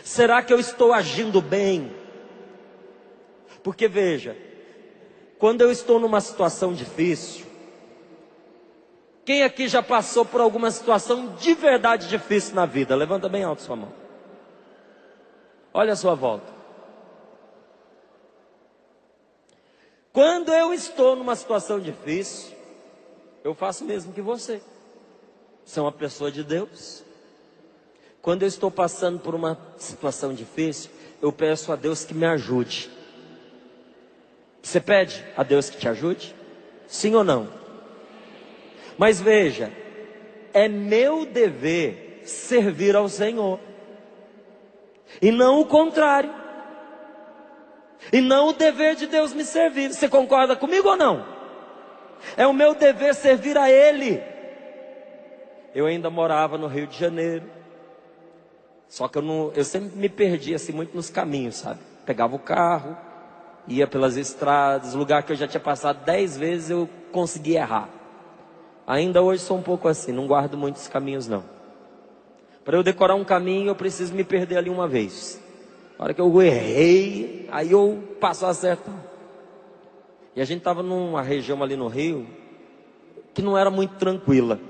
Será que eu estou agindo bem? Porque veja, quando eu estou numa situação difícil, quem aqui já passou por alguma situação de verdade difícil na vida? Levanta bem alto sua mão. Olha a sua volta. Quando eu estou numa situação difícil, eu faço o mesmo que você. Você é uma pessoa de Deus. Quando eu estou passando por uma situação difícil, eu peço a Deus que me ajude. Você pede a Deus que te ajude? Sim ou não? Mas veja, é meu dever servir ao Senhor. E não o contrário. E não o dever de Deus me servir. Você concorda comigo ou não? É o meu dever servir a Ele. Eu ainda morava no Rio de Janeiro. Só que eu sempre me perdia assim muito nos caminhos, sabe? Pegava o carro, ia pelas estradas, lugar que eu já tinha passado 10 vezes, eu conseguia errar. Ainda hoje sou um pouco assim, não guardo muitos caminhos não. Para eu decorar um caminho, eu preciso me perder ali uma vez. Na hora que eu errei, aí eu passo a acertar. E a gente estava numa região ali no Rio, que não era muito tranquila.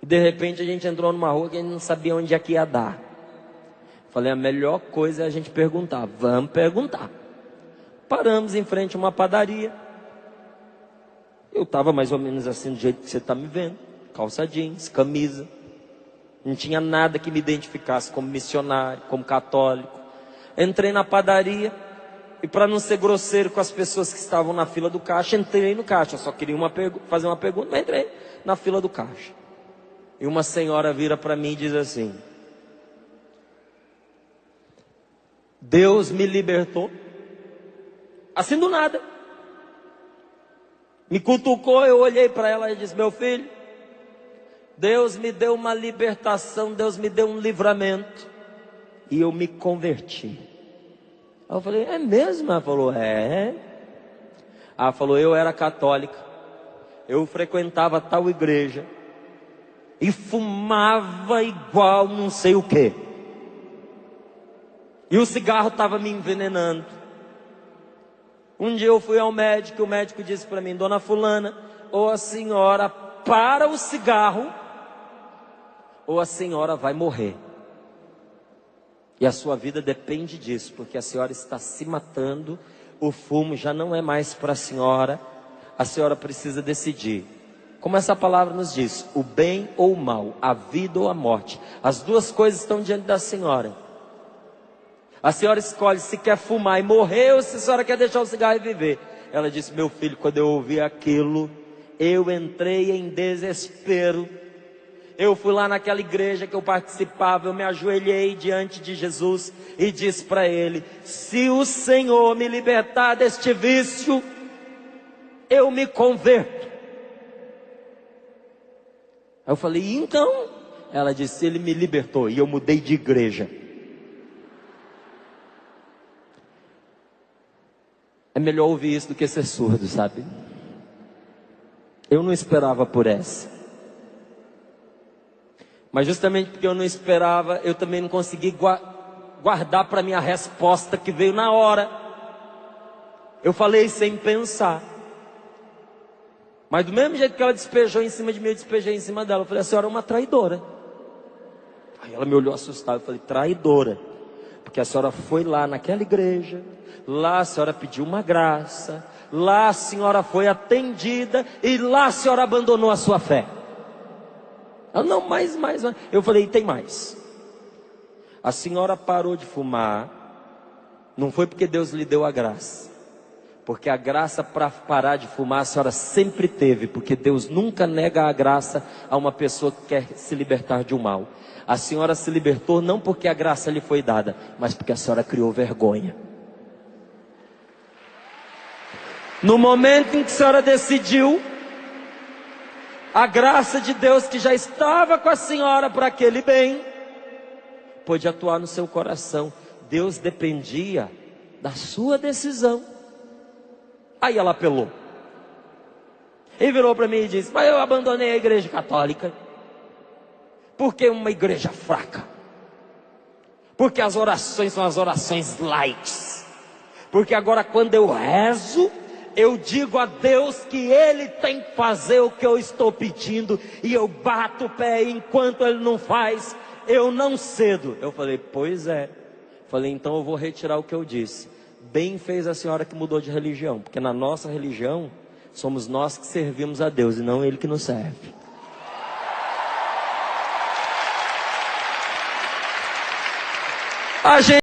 E de repente a gente entrou numa rua que a gente não sabia onde é que ia dar. Falei, a melhor coisa é a gente perguntar. Vamos perguntar. Paramos em frente a uma padaria. Eu estava mais ou menos assim do jeito que você está me vendo. Calça jeans, camisa. Não tinha nada que me identificasse como missionário, como católico. Entrei na padaria. E para não ser grosseiro com as pessoas que estavam na fila do caixa, entrei no caixa. Eu só queria fazer uma pergunta, mas entrei na fila do caixa. E uma senhora vira para mim e diz assim: Deus me libertou. Assim do nada. Me cutucou, eu olhei para ela e disse: meu filho, Deus me deu uma libertação, Deus me deu um livramento. E eu me converti. Aí eu falei, é mesmo? Ela falou, é. Ela falou, eu era católica. Eu frequentava tal igreja. E fumava igual não sei o que. E o cigarro estava me envenenando. Um dia eu fui ao médico, o médico disse para mim, dona fulana, ou a senhora para o cigarro, ou a senhora vai morrer. E a sua vida depende disso, porque a senhora está se matando, o fumo já não é mais para a senhora precisa decidir. Como essa palavra nos diz, o bem ou o mal, a vida ou a morte, as duas coisas estão diante da senhora. A senhora escolhe se quer fumar e morrer ou se a senhora quer deixar o cigarro e viver. Ela disse, meu filho, quando eu ouvi aquilo, eu entrei em desespero. Eu fui lá naquela igreja que eu participava, eu me ajoelhei diante de Jesus e disse para ele, se o Senhor me libertar deste vício, eu me converto. Aí eu falei, então? Ela disse, ele me libertou e eu mudei de igreja. É melhor ouvir isso do que ser surdo, sabe? Eu não esperava por essa. Mas justamente porque eu não esperava, eu também não consegui guardar para mim a resposta que veio na hora. Eu falei sem pensar. Mas do mesmo jeito que ela despejou em cima de mim, eu despejei em cima dela. Eu falei, a senhora é uma traidora. Aí ela me olhou assustada, eu falei, traidora. Porque a senhora foi lá naquela igreja, lá a senhora pediu uma graça, lá a senhora foi atendida e lá a senhora abandonou a sua fé. Ela, não, mais. Eu falei, tem mais. A senhora parou de fumar, não foi porque Deus lhe deu a graça. Porque a graça para parar de fumar a senhora sempre teve. Porque Deus nunca nega a graça a uma pessoa que quer se libertar de um mal. A senhora se libertou não porque a graça lhe foi dada, mas porque a senhora criou vergonha. No momento em que a senhora decidiu, a graça de Deus que já estava com a senhora para aquele bem, pôde atuar no seu coração. Deus dependia da sua decisão. Aí ela apelou. E virou para mim e disse, mas eu abandonei a igreja católica. Porque uma igreja fraca. Porque as orações são as orações light. Porque agora quando eu rezo, eu digo a Deus que Ele tem que fazer o que eu estou pedindo, e eu bato o pé, e enquanto Ele não faz, eu não cedo. Eu falei, pois é. Falei, então eu vou retirar o que eu disse. Bem fez a senhora que mudou de religião, porque na nossa religião, somos nós que servimos a Deus, e não Ele que nos serve. A gente